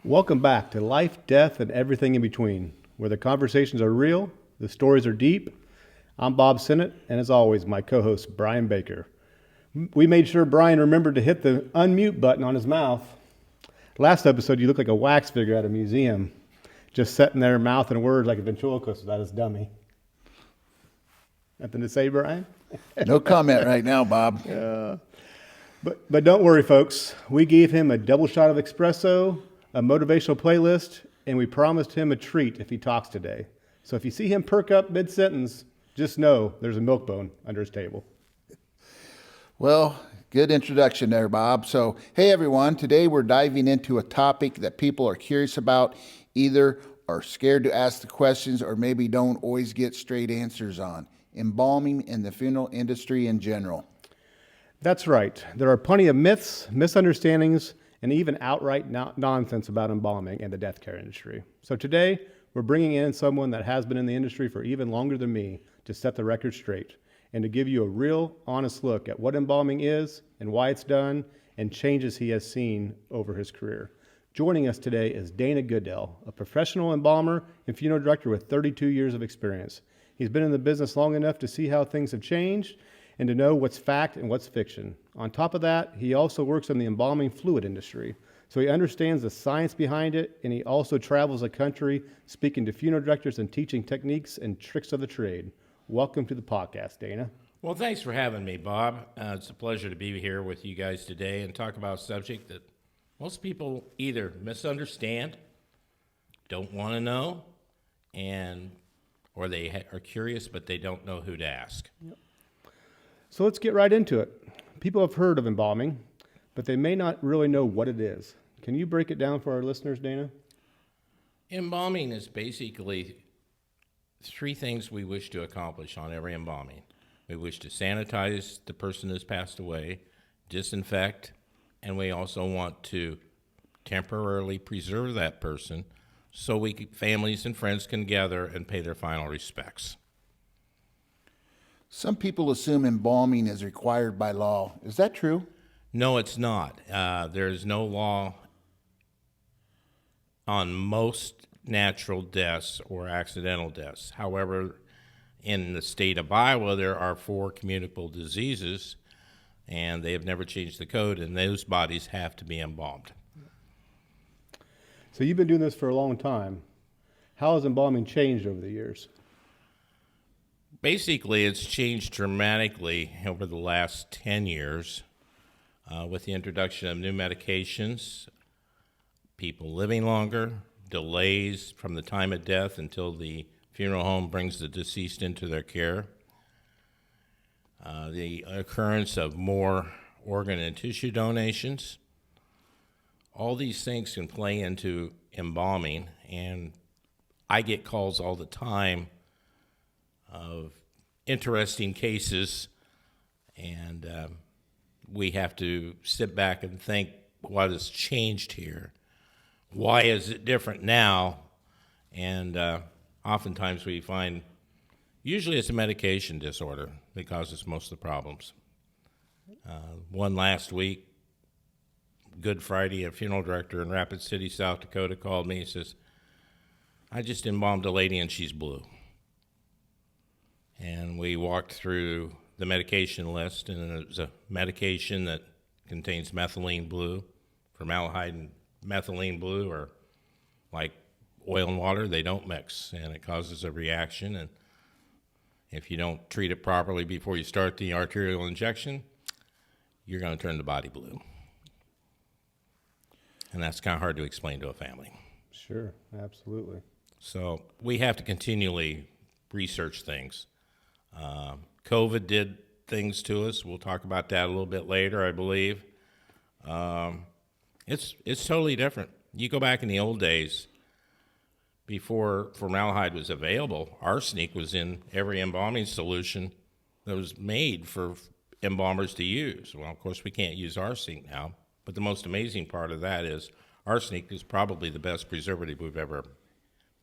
Welcome back to Life, Death, and Everything in Between, where the conversations are real, the stories are deep. I'm Bob Sinnott, and as always, my co-host, Brian Baker. We made sure Brian remembered to hit the unmute button on his mouth. Last episode, you looked like a wax figure at a museum, just sitting there mouthing words like a ventriloquist without his dummy. Nothing to say, Brian? No comment right now, Bob. But don't worry, folks. We gave him a double shot of espresso, a motivational playlist, and we promised him a treat if he talks today. So if you see him perk up mid-sentence, just know there's a milk bone under his table. Well, good introduction there, Bob. So, hey everyone, today we're diving into a topic that people are curious about, either are scared to ask the questions or maybe don't always get straight answers on: embalming in the funeral industry in general. That's right. There are plenty of myths, misunderstandings, and even outright nonsense about embalming and the death care industry. So today, we're bringing in someone that has been in the industry for even longer than me to set the record straight and to give you a real, honest look at what embalming is and why it's done and changes he has seen over his career. Joining us today is Dana Goodell, a professional embalmer and funeral director with 32 years of experience. He's been in the business long enough to see how things have changed and to know what's fact and what's fiction. On top of that, he also works in the embalming fluid industry, so he understands the science behind it, and he also travels the country speaking to funeral directors and teaching techniques and tricks of the trade. Welcome to the podcast, Dana. Well, thanks for having me, Bob. It's a pleasure to be here with you guys today and talk about a subject that most people either misunderstand, don't want to know, or they are curious, but they don't know who to ask. Yep. So let's get right into it. People have heard of embalming, but they may not really know what it is. Can you break it down for our listeners, Dana? Embalming is basically three things we wish to accomplish on every embalming. We wish to sanitize the person who's passed away, disinfect, and we also want to temporarily preserve that person so families and friends can gather and pay their final respects. Some people assume embalming is required by law. Is that true? No, it's not. There's no law on most natural deaths or accidental deaths. However, in the state of Iowa, there are 4 communicable diseases, and they have never changed the code, and those bodies have to be embalmed. So you've been doing this for a long time. How has embalming changed over the years? Basically, it's changed dramatically over the last 10 years with the introduction of new medications, people living longer, delays from the time of death until the funeral home brings the deceased into their care, the occurrence of more organ and tissue donations. All these things can play into embalming, and I get calls all the time of interesting cases, and we have to sit back and think, what has changed here? Why is it different now? And oftentimes we find, usually it's a medication disorder that causes most of the problems. One last week, Good Friday, a funeral director in Rapid City, South Dakota called me and says, I just embalmed a lady and she's blue. And we walked through the medication list, and it was a medication that contains methylene blue. Formaldehyde and methylene blue are like oil and water. They don't mix, and it causes a reaction. And if you don't treat it properly before you start the arterial injection, you're going to turn the body blue. And that's kind of hard to explain to a family. Sure, absolutely. So we have to continually research things. COVID did things to us. We'll talk about that a little bit later, I believe. It's totally different. You go back in the old days, before formaldehyde was available, arsenic was in every embalming solution that was made for embalmers to use. Well, of course, we can't use arsenic now, but the most amazing part of that is arsenic is probably the best preservative we've ever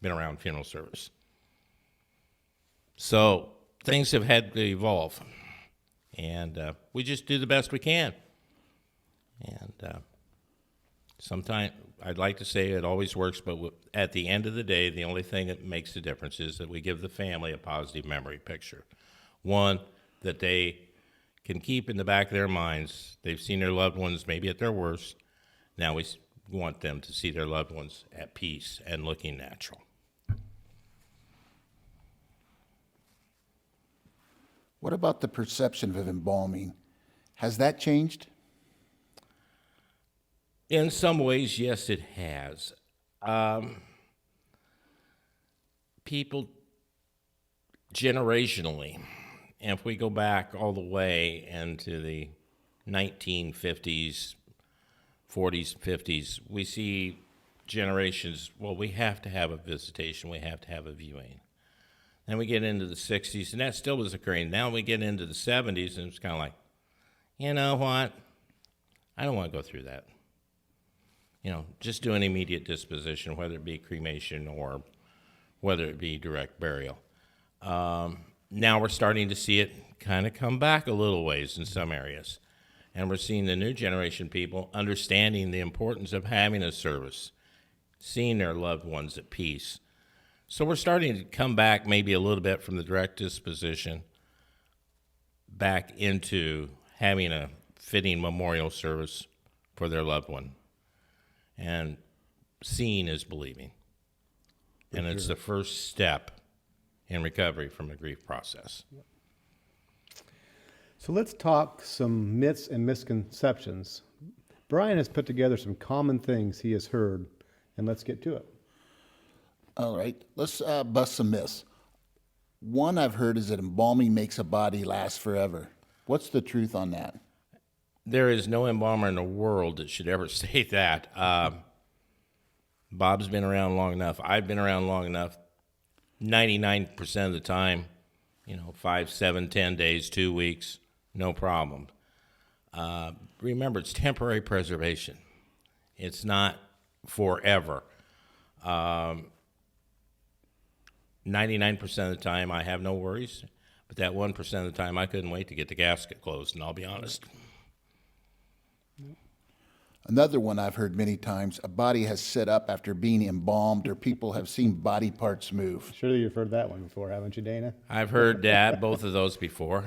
been around funeral service. So things have had to evolve, and we just do the best we can. And sometimes I'd like to say it always works, but at the end of the day, the only thing that makes the difference is that we give the family a positive memory picture. One that they can keep in the back of their minds. They've seen their loved ones maybe at their worst. Now we want them to see their loved ones at peace and looking natural. What about the perception of embalming? Has that changed? In some ways, yes, it has. People generationally, and if we go back all the way into the 1950s, 40s, 50s, we see generations, well, we have to have a visitation, we have to have a viewing. Then we get into the 60s, and that still was occurring. Now we get into the 70s, and it's kind of like, you know what? I don't want to go through that. Just do an immediate disposition, whether it be cremation or whether it be direct burial. Now we're starting to see it kind of come back a little ways in some areas. And we're seeing the new generation people understanding the importance of having a service, seeing their loved ones at peace. So we're starting to come back maybe a little bit from the direct disposition back into having a fitting memorial service for their loved one. And seeing is believing. And it's the first step in recovery from the grief process. So let's talk some myths and misconceptions. Brian has put together some common things he has heard, and let's get to it. All right, let's bust some myths. One I've heard is that embalming makes a body last forever. What's the truth on that? There is no embalmer in the world that should ever say that. Bob's been around long enough. I've been around long enough. 99% of the time, 5, 7, 10 days, 2 weeks, no problem. Remember, it's temporary preservation. It's not forever. 99% of the time, I have no worries. But that 1% of the time, I couldn't wait to get the gasket closed, and I'll be honest. Another one I've heard many times, a body has set up after being embalmed, or people have seen body parts move. Surely you've heard that one before, haven't you, Dana? I've heard that, both of those before.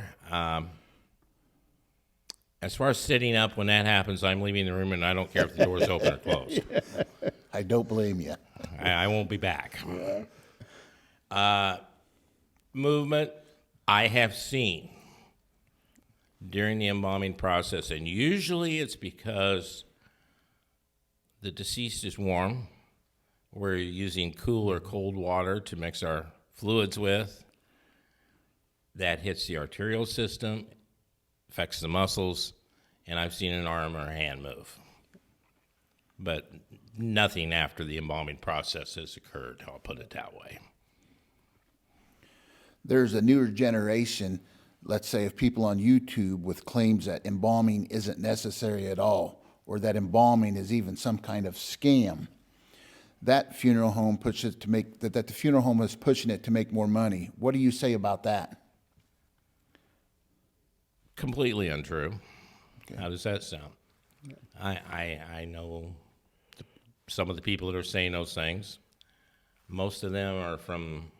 As far as sitting up, when that happens, I'm leaving the room, and I don't care if the door's open or closed. I don't blame you. I won't be back. Movement, I have seen during the embalming process, and usually it's because the deceased is warm. We're using cool or cold water to mix our fluids with. That hits the arterial system, affects the muscles, and I've seen an arm or a hand move. But nothing after the embalming process has occurred, I'll put it that way. There's a newer generation, let's say, of people on YouTube with claims that embalming isn't necessary at all, or that embalming is even some kind of scam. That funeral home pushes it to make that the funeral home is pushing it to make more money. What do you say about that? Completely untrue. Okay. How does that sound? Yeah. I know some of the people that are saying those things. Most of them are from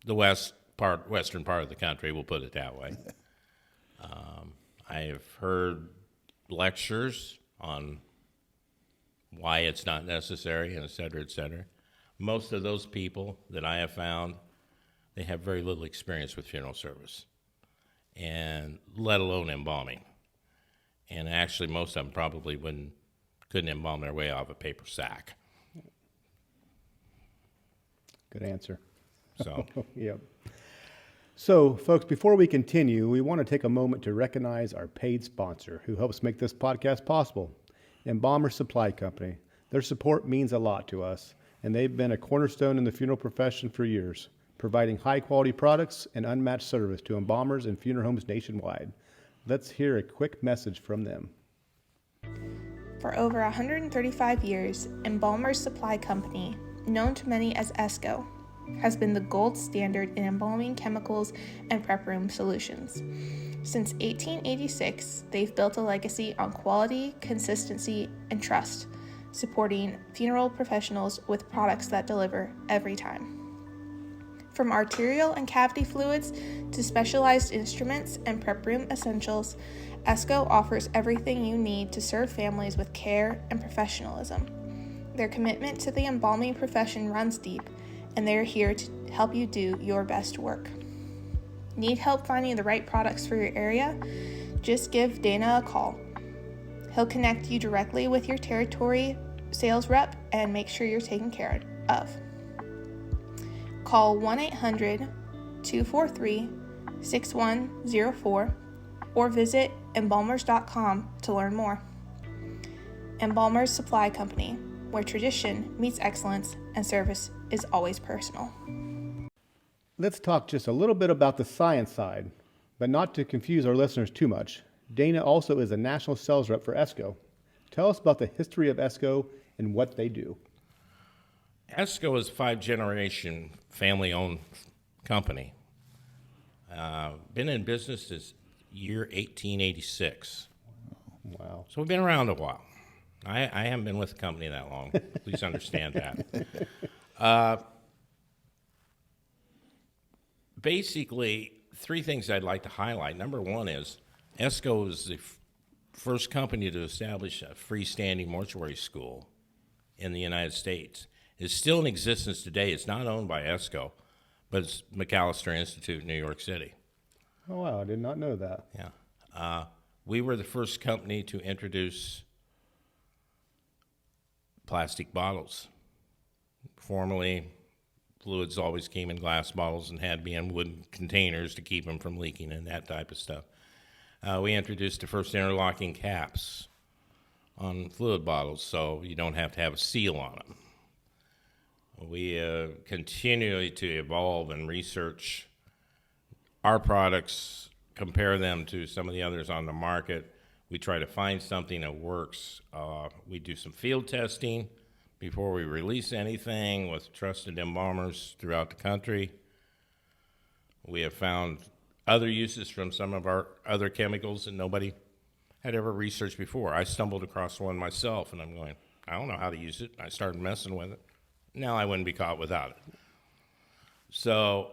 the western part of the country, we'll put it that way. I've heard lectures on why it's not necessary, and et cetera, et cetera. Most of those people that I have found, they have very little experience with funeral service, and let alone embalming. And actually, most of them probably couldn't embalm their way off a paper sack. Good answer. So, Yep. So, folks, before we continue, we want to take a moment to recognize our paid sponsor who helps make this podcast possible, Embalmer Supply Company. Their support means a lot to us, and they've been a cornerstone in the funeral profession for years, providing high-quality products and unmatched service to embalmers and funeral homes nationwide. Let's hear a quick message from them. For over 135 years, Embalmer Supply Company, known to many as ESCO, has been the gold standard in embalming chemicals and prep room solutions. Since 1886, they've built a legacy on quality, consistency, and trust, supporting funeral professionals with products that deliver every time. From arterial and cavity fluids to specialized instruments and prep room essentials, ESCO offers everything you need to serve families with care and professionalism. Their commitment to the embalming profession runs deep, and they're here to help you do your best work. Need help finding the right products for your area? Just give Dana a call. He'll connect you directly with your territory sales rep and make sure you're taken care of. Call 1-800-243-6104 or visit embalmers.com to learn more. Embalmers Supply Company, where tradition meets excellence and service is always personal. Let's talk just a little bit about the science side, but not to confuse our listeners too much. Dana also is a national sales rep for ESCO. Tell us about the history of ESCO and what they do. ESCO is a 5-generation family-owned company. Been in business since year 1886. Wow. So we've been around a while. I haven't been with the company that long. Please understand that. Basically, 3 things I'd like to highlight. Number 1 is ESCO is the first company to establish a freestanding mortuary school in the United States. It's still in existence today. It's not owned by ESCO, but it's McAllister Institute in New York City. Oh, wow. I did not know that. Yeah. We were the first company to introduce plastic bottles. Formerly, fluids always came in glass bottles and had to be in wooden containers to keep them from leaking and that type of stuff. We introduced the first interlocking caps on fluid bottles, so you don't have to have a seal on them. We continue to evolve and research our products, compare them to some of the others on the market. We try to find something that works. We do some field testing before we release anything with trusted embalmers throughout the country. We have found other uses from some of our other chemicals that nobody had ever researched before. I stumbled across one myself, and I'm going, I don't know how to use it. I started messing with it. Now I wouldn't be caught without it. So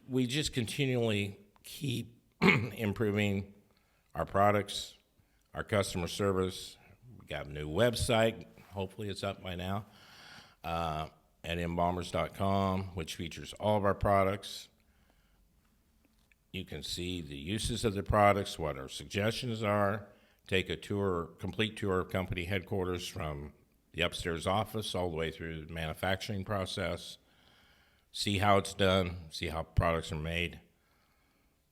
we just continually keep improving our products, our customer service. We got a new website. Hopefully it's up by now at embalmers.com, which features all of our products. You can see the uses of the products, what our suggestions are. Take a tour, complete tour of company headquarters from the upstairs office all the way through the manufacturing process. See how it's done, see how products are made,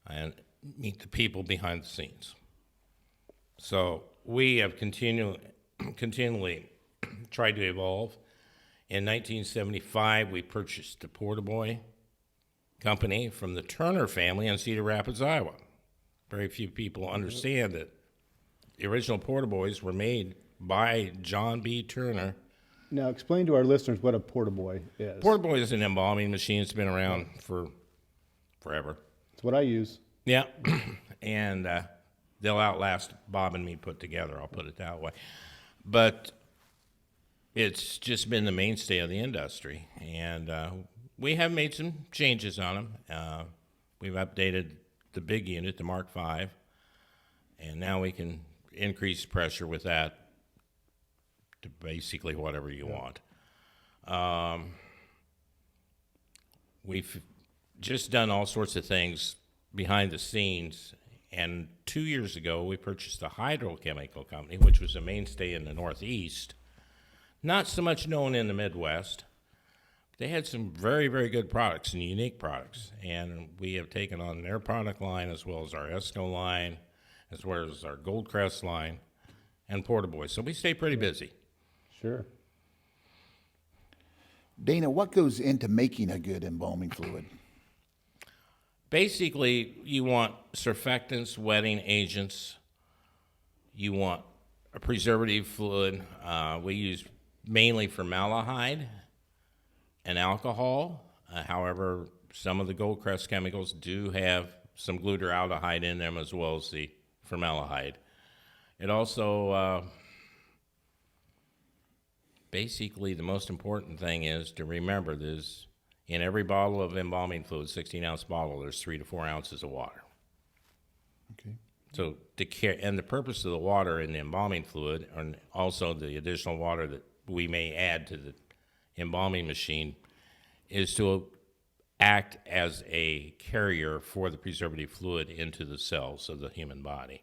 and meet the people behind the scenes. So we have continually tried to evolve. In 1975, we purchased the Portaboy company from the Turner family in Cedar Rapids, Iowa. Very few people understand that the original Portaboys were made by John B. Turner. Now, explain to our listeners what a Portaboy is. Portaboy is an embalming machine that's been around for forever. It's what I use. Yeah, and they'll outlast Bob and me put together, I'll put it that way. But it's just been the mainstay of the industry, and we have made some changes on them. We've updated the big unit, the Mark V, and now we can increase pressure with that to basically whatever you want. We've just done all sorts of things behind the scenes, and 2 years ago we purchased a hydrochemical company, which was a mainstay in the Northeast, not so much known in the Midwest. They had some very, very good products and unique products, and we have taken on their product line as well as our ESCO line, as well as our Goldcrest line, and Portaboy. So we stay pretty busy. Sure. Dana, what goes into making a good embalming fluid? Basically, you want surfactants, wetting agents. You want a preservative fluid. We use mainly formaldehyde and alcohol. However, some of the Goldcrest chemicals do have some glutaraldehyde in them as well as the formaldehyde. It also, basically the most important thing is to remember there's, in every bottle of embalming fluid, 16-ounce bottle, there's 3 to 4 ounces of water. Okay. So and the purpose of the water in the embalming fluid, and also the additional water that we may add to the embalming machine, is to act as a carrier for the preservative fluid into the cells of the human body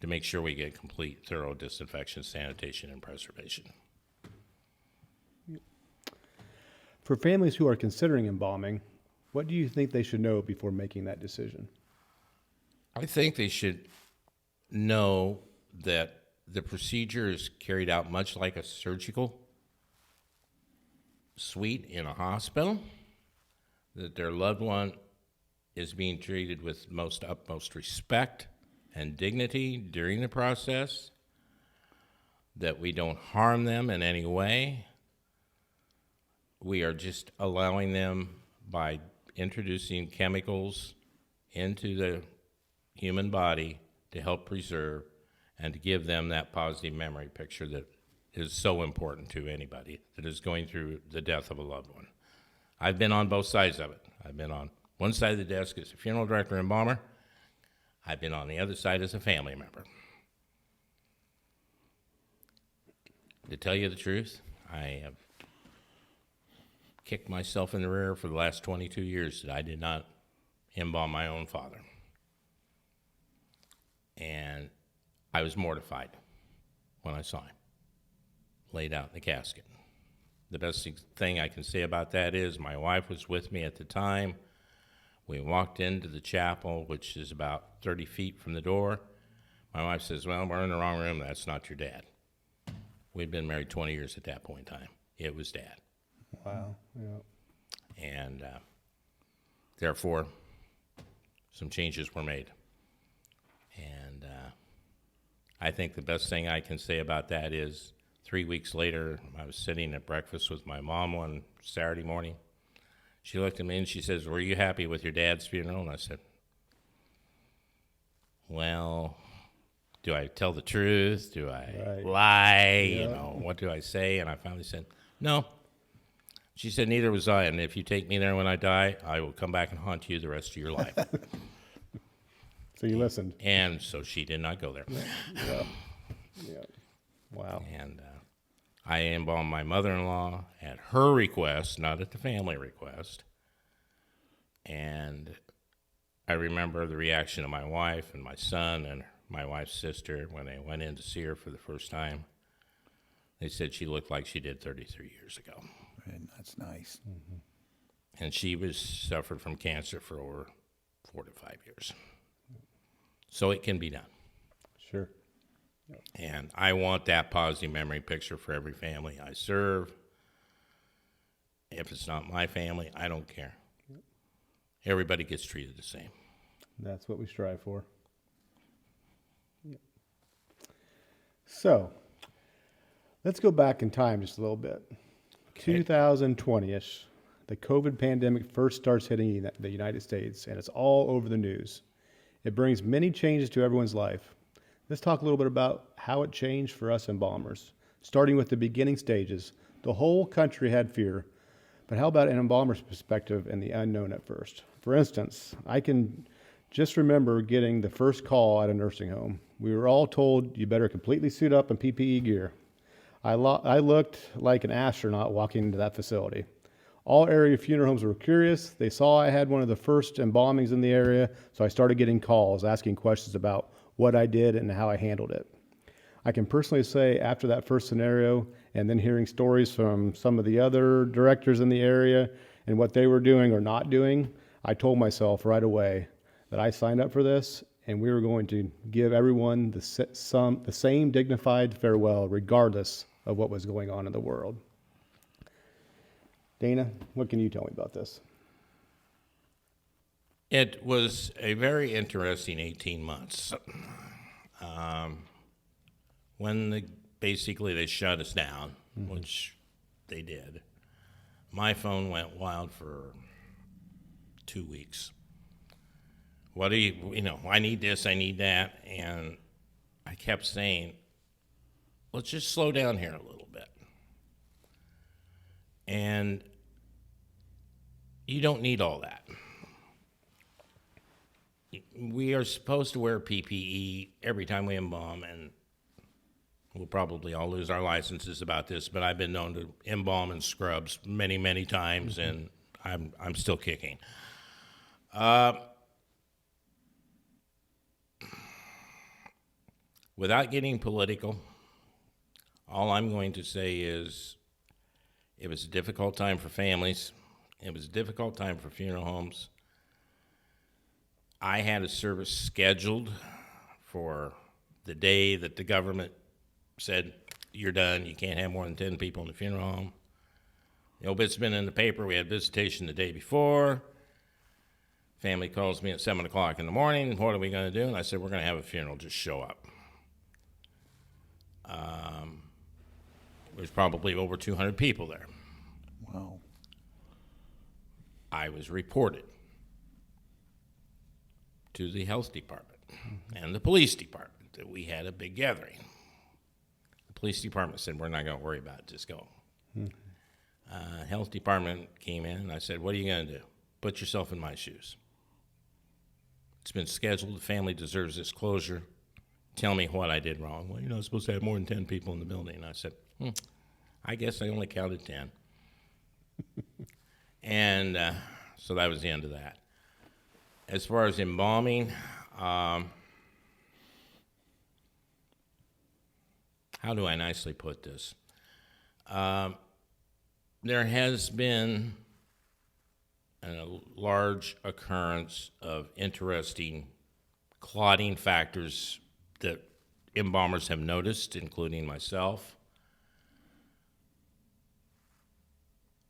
to make sure we get complete, thorough disinfection, sanitation, and preservation. For families who are considering embalming, what do you think they should know before making that decision? I think they should know that the procedure is carried out much like a surgical suite in a hospital, that their loved one is being treated with utmost respect and dignity during the process, that we don't harm them in any way. We are just allowing them, by introducing chemicals into the human body, to help preserve and to give them that positive memory picture that is so important to anybody that is going through the death of a loved one. I've been on both sides of it. I've been on one side of the desk as a funeral director and embalmer. I've been on the other side as a family member. To tell you the truth, I have kicked myself in the rear for the last 22 years that I did not embalm my own father. And I was mortified when I saw him laid out in the casket. The best thing I can say about that is my wife was with me at the time. We walked into the chapel, which is about 30 feet from the door. My wife says, "Well, we're in the wrong room. That's not your dad." We'd been married 20 years at that point in time. It was Dad. Wow. Yeah. And therefore, some changes were made. And I think the best thing I can say about that is 3 weeks later, I was sitting at breakfast with my mom one Saturday morning. She looked at me and she says, "Were you happy with your dad's funeral?" And I said, "Well, do I tell the truth? Do I lie? You know, what do I say?" And I finally said, "No." She said, "Neither was I, and if you take me there when I die, I will come back and haunt you the rest of your life." So you listened. And so she did not go there. Yeah. Yeah. Wow. And I embalmed my mother-in-law at her request, not at the family request. And I remember the reaction of my wife and my son and my wife's sister when they went in to see her for the first time. They said she looked like she did 33 years ago. And that's nice. Mm-hmm. And she was suffered from cancer for over 4 to 5 years. So it can be done. Sure. And I want that positive memory picture for every family I serve. If it's not my family, I don't care. Everybody gets treated the same. That's what we strive for. Yep. So, let's go back in time just a little bit. Okay. 2020-ish, the COVID pandemic first starts hitting the United States, and it's all over the news. It brings many changes to everyone's life. Let's talk a little bit about how it changed for us embalmers. Starting with the beginning stages, the whole country had fear, but how about an embalmer's perspective and the unknown at first? For instance, I can just remember getting the first call at a nursing home. We were all told you better completely suit up in PPE gear. I looked like an astronaut walking into that facility. All area funeral homes were curious. They saw I had one of the first embalmings in the area, so I started getting calls asking questions about what I did and how I handled it. I can personally say after that first scenario and then hearing stories from some of the other directors in the area and what they were doing or not doing, I told myself right away that I signed up for this and we were going to give everyone the same dignified farewell regardless of what was going on in the world. Dana, what can you tell me about this? It was a very interesting 18 months. When basically they shut us down, which they did, My phone went wild for 2 weeks. What do you, I need this, I need that. And I kept saying, let's just slow down here a little bit. And you don't need all that. We are supposed to wear PPE every time we embalm, and we'll probably all lose our licenses about this, but I've been known to embalm in scrubs many, many times, and I'm still kicking. Without getting political, all I'm going to say is it was a difficult time for families. It was a difficult time for funeral homes. I had a service scheduled for the day that the government said, you're done, you can't have more than 10 people in the funeral home. The obit's been in the paper. We had visitation the day before. Family calls me at 7 o'clock in the morning. What are we going to do? And I said, we're going to have a funeral. Just show up. There's probably over 200 people there. Wow. I was reported to the health department and the police department that we had a big gathering. The police department said, we're not going to worry about it, just go. Health department came in, and I said, what are you going to do? Put yourself in my shoes. It's been scheduled. The family deserves this closure. Tell me what I did wrong. Well, you're not supposed to have more than 10 people in the building. And I said, I guess I only counted 10. And so that was the end of that. As far as embalming, how do I nicely put this? There has been a large occurrence of interesting clotting factors that embalmers have noticed, including myself.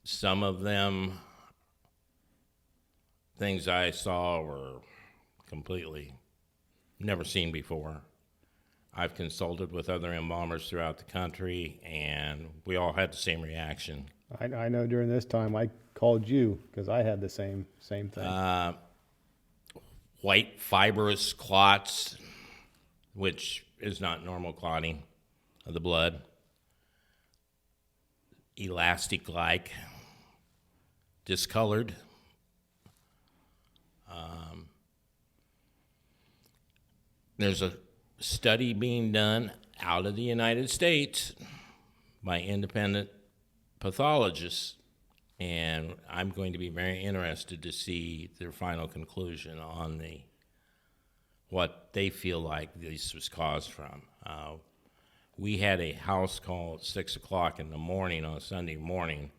Some of them, things I saw were completely never seen before. I've consulted with other embalmers throughout the country, and we all had the same reaction. I know during this time I called you because I had the same thing. White fibrous clots, which is not normal clotting of the blood. Elastic-like, discolored. There's a study being done out of the United States by independent pathologists, and I'm going to be very interested to see their final conclusion on what they feel like this was caused from. We had a house call at 6 o'clock in the morning on a Sunday morning,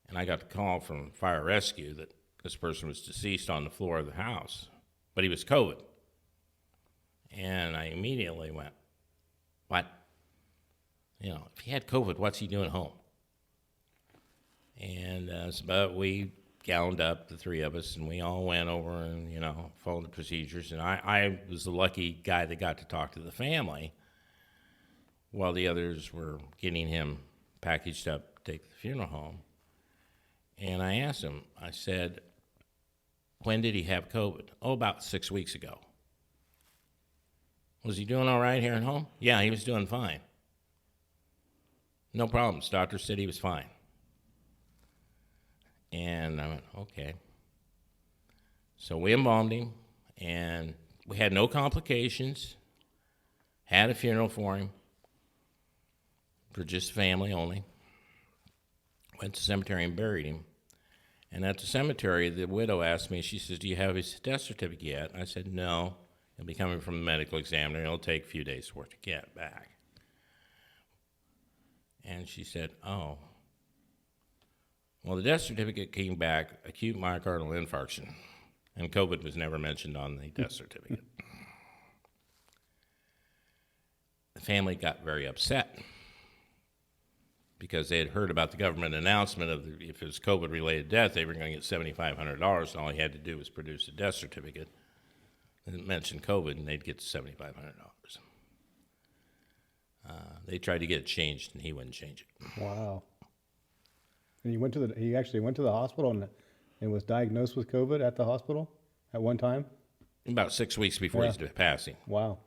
and I got the call from fire rescue that this person was deceased on the floor of the house, but he was COVID. And I immediately went, what? If he had COVID, what's he doing home? And but we gowned up, the three of us, and we all went over and, followed the procedures. And I was the lucky guy that got to talk to the family while the others were getting him packaged up to take to the funeral home. And I asked him, I said, when did he have COVID? Oh, about 6 weeks ago. Was he doing all right here at home? Yeah, he was doing fine. No problems. Doctor said he was fine. And I went, okay. So we embalmed him, and we had no complications, had a funeral for him, for just family only. Went to the cemetery and buried him. And at the cemetery, the widow asked me, she says, do you have his death certificate yet? And I said, no. It'll be coming from the medical examiner. It'll take a few days for it to get back. And she said, oh. Well, the death certificate came back, acute myocardial infarction, and COVID was never mentioned on the death certificate. The family got very upset because they had heard about the government announcement of if it was COVID-related death, they were going to get $7,500, and all he had to do was produce a death certificate and mention COVID, and they'd get $7,500. They tried to get it changed, and he wouldn't change it. Wow. And he actually went to the hospital and was diagnosed with COVID at the hospital at one time? About 6 weeks before Yeah. his passing. Wow.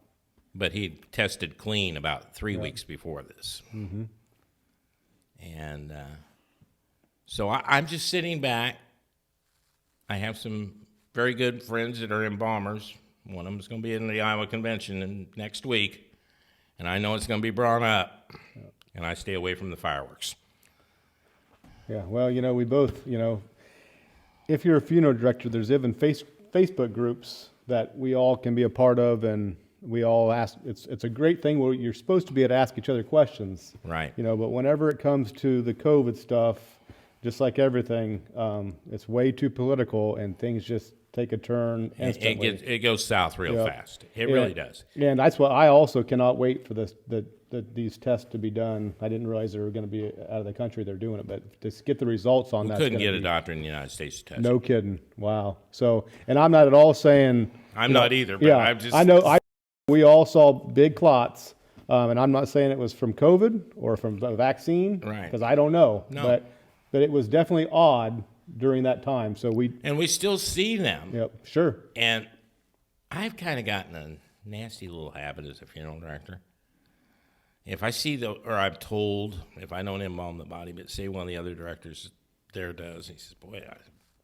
But he tested clean about 3 weeks before this. Mm-hmm. And so I'm just sitting back. I have some very good friends that are embalmers. One of them is going to be in the Iowa Convention next week, and I know it's going to be brought up, and I stay away from the fireworks. Yeah, well, we both, if you're a funeral director, there's even Facebook groups that we all can be a part of, and we all ask. It's a great thing where you're supposed to be able to ask each other questions. Right. But whenever it comes to the COVID stuff, just like everything, it's way too political, and things just take a turn instantly. It goes south real fast. It Yeah. really does. And that's why I also cannot wait for these tests to be done. I didn't realize they were going to be out of the country. They're doing it, but to get the results on that. Couldn't get a doctor in the United States to test. No kidding. Wow. So, and I'm not at all saying. I'm not either, but I'm just. I know. We all saw big clots, and I'm not saying it was from COVID or from the vaccine, Right. Because I don't know. No. But it was definitely odd during that time. So And we still see them. Yep. Sure. And I've kind of gotten a nasty little habit as a funeral director. If I see or I'm told, if I don't embalm the body, but say one of the other directors there does, he says, boy, I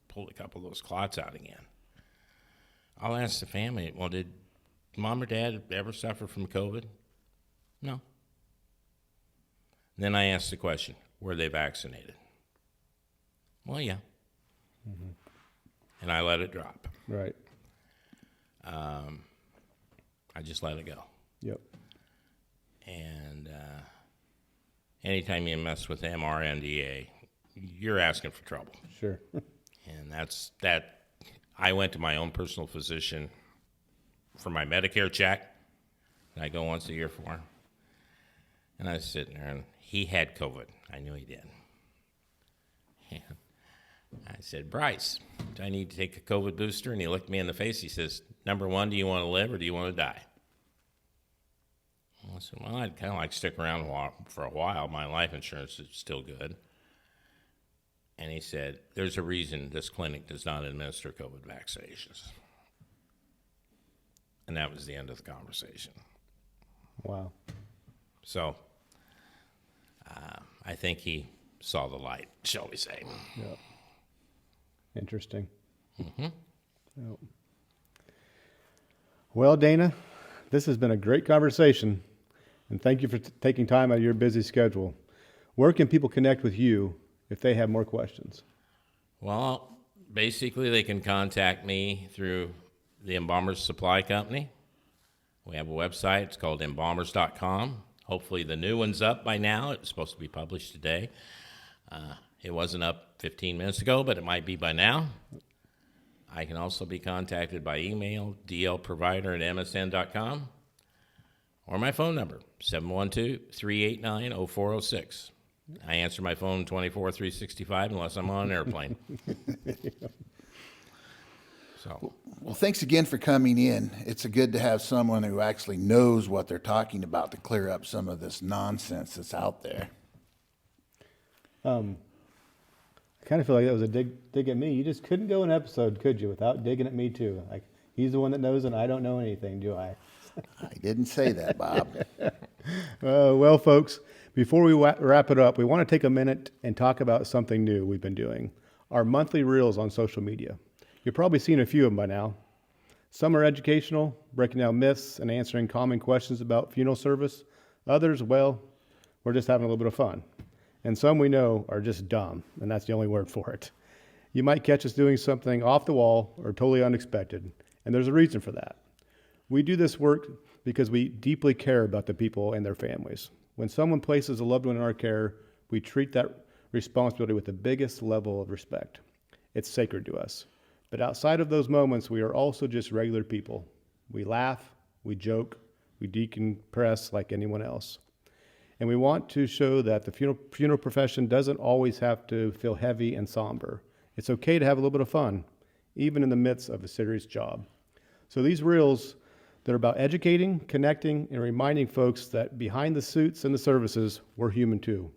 pulled a couple of those clots out again. I'll ask the family, well, did mom or dad ever suffer from COVID? No. Then I ask the question, were they vaccinated? Well, yeah. Mm-hmm. And I let it drop. Right. I just let it go. Yep. And anytime you mess with MRNDA, you're asking for trouble. Sure. And that's that. I went to my own personal physician for my Medicare check that I go once a year for. And I was sitting there, and he had COVID. I knew he did. And I said, Bryce, do I need to take a COVID booster? And he looked me in the face. He says, number one, do you want to live or do you want to die? I said, well, I'd kind of like to stick around for a while. My life insurance is still good. And he said, there's a reason this clinic does not administer COVID vaccinations. And that was the end of the conversation. Wow. So I think he saw the light, shall we say. Yep. Interesting. Mm-hmm. Yep. Well, Dana, this has been a great conversation, and thank you for taking time out of your busy schedule. Where can people connect with you if they have more questions? Well, basically, they can contact me through the Embalmers Supply Company. We have a website. It's called embalmers.com. Hopefully, the new one's up by now. It's supposed to be published today. It wasn't up 15 minutes ago, but it might be by now. I can also be contacted by email, dlprovider@msn.com, or my phone number, 712-389-0406. I answer my phone 24/365 unless I'm on an airplane. So, Well, thanks again for coming in. It's good to have someone who actually knows what they're talking about to clear up some of this nonsense that's out there. I kind of feel like that was a dig at me. You just couldn't go an episode, could you, without digging at me too? Like, he's the one that knows and I don't know anything, do I? I didn't say that, Bob. Well, folks, before we wrap it up, we want to take a minute and talk about something new we've been doing, our monthly reels on social media. You've probably seen a few of them by now. Some are educational, breaking down myths and answering common questions about funeral service. Others, well, we're just having a little bit of fun. And some we know are just dumb, and that's the only word for it. You might catch us doing something off the wall or totally unexpected, and there's a reason for that. We do this work because we deeply care about the people and their families. When someone places a loved one in our care, we treat that responsibility with the biggest level of respect. It's sacred to us. But outside of those moments, we are also just regular people. We laugh, we joke, we decompress like anyone else. And we want to show that the funeral profession doesn't always have to feel heavy and somber. It's okay to have a little bit of fun, even in the midst of a serious job. So these reels, they're about educating, connecting, and reminding folks that behind the suits and the services, we're human too.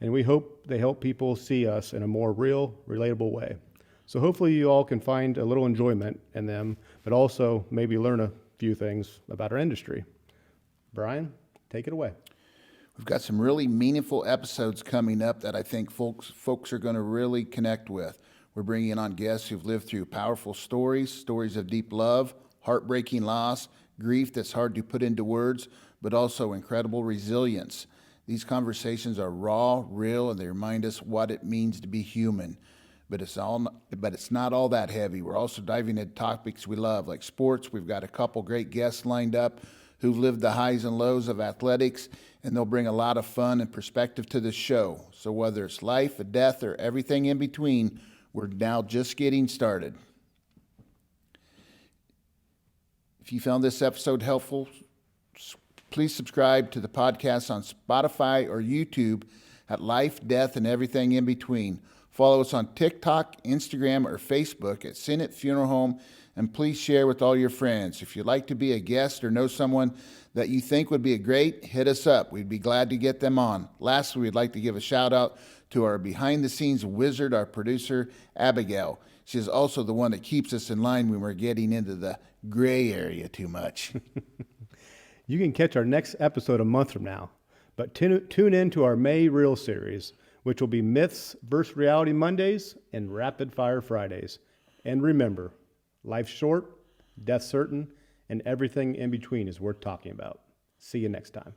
and we hope they help people see us in a more real, relatable way. So hopefully you all can find a little enjoyment in them, but also maybe learn a few things about our industry. Brian, take it away. We've got some really meaningful episodes coming up that I think folks are going to really connect with. We're bringing on guests who've lived through powerful stories of deep love, heartbreaking loss, grief that's hard to put into words, but also incredible resilience. These conversations are raw, real, and they remind us what it means to be human. But it's not all that heavy. We're also diving into topics we love, like sports. We've got a couple great guests lined up who've lived the highs and lows of athletics, and they'll bring a lot of fun and perspective to the show. So whether it's life, a death, or everything in between, we're now just getting started. If you found this episode helpful, please subscribe to the podcast on Spotify or YouTube at Life, Death, and Everything in Between. Follow us on TikTok, Instagram, or Facebook at Senate Funeral Home, and please share with all your friends. If you'd like to be a guest or know someone that you think would be a great, hit us up. We'd be glad to get them on. Lastly, we'd like to give a shout out to our behind-the-scenes wizard, our producer, Abigail. She is also the one that keeps us in line when we're getting into the gray area too much. You can catch our next episode a month from now, but tune in to our May Real series, which will be Myths vs. Reality Mondays and Rapid Fire Fridays. And remember, life's short, death's certain, and everything in between is worth talking about. See you next time.